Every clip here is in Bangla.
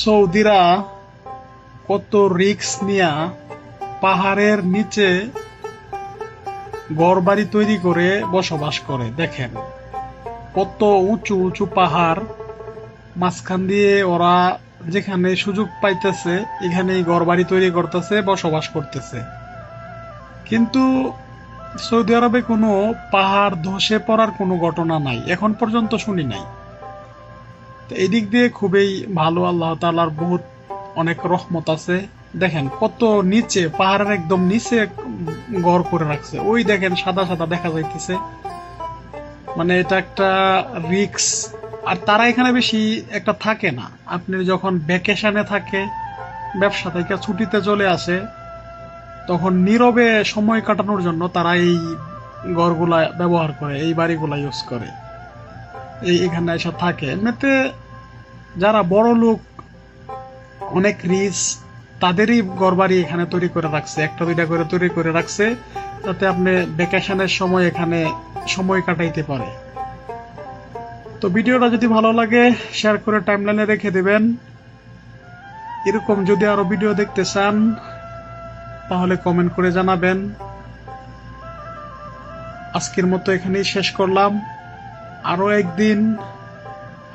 সৌদিরা কত রিস্ক নিয়া পাহাড়ের নিচে ঘরবাড়ি তৈরি করে বসবাস করে। দেখেন কত উঁচু উঁচু পাহাড়, মাঝখান দিয়ে ওরা যেখানে সুযোগ পাইতেছে এখানে ঘরবাড়ি তৈরি করতেছে, বসবাস করতেছে। কিন্তু সৌদি আরবে কোনো পাহাড় ধসে পড়ার কোনো ঘটনা নাই, এখন পর্যন্ত শুনি নাই। তো এই দিক দিয়ে খুবই ভালো, আল্লাহ তাআলার বহুত অনেক রহমত আছে। দেখেন কত নিচে, পাহাড়ের একদম নিচে ঘর করে রাখছে। ওই দেখেন সাদা সাদা দেখা যাইতেছে, মানে এটা একটা রিক্স। আর তারা এখানে বেশি একটা থাকে না। আপনি যখন ভ্যাকেশনে থাকে, ব্যবসা থেকে ছুটিতে চলে আসে, তখন নীরবে সময় কাটানোর জন্য তারা এই ঘরগুলা ব্যবহার করে, এই বাড়িগুলা ইউজ করে, এখানে এসে থাকে। এমনিতে যারা বড় লোক, অনেক রিচ, তাদেরই ঘরবাড়ি এখানে তৈরি করে রাখছে, একটা দুইটা করে তৈরি করে রাখছে, যাতে আপনি ভ্যাকেশনের সময় এখানে সময় কাটাইতে পারে। তো ভিডিওটা যদি ভালো লাগে শেয়ার করে টাইমলাইনে রেখে দিবেন। এরকম যদি আরো ভিডিও দেখতে চান তাহলে কমেন্ট করে জানাবেন। আজকের মতো এখানেই শেষ করলাম। আরো একদিন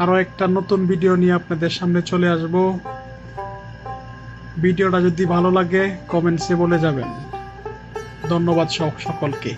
আরো একটা নতুন ভিডিও নিয়ে আপনাদের সামনে চলে আসব। ভিডিওটা যদি ভালো লাগে কমেন্টসে বলে যাবেন। ধন্যবাদ সকলকে।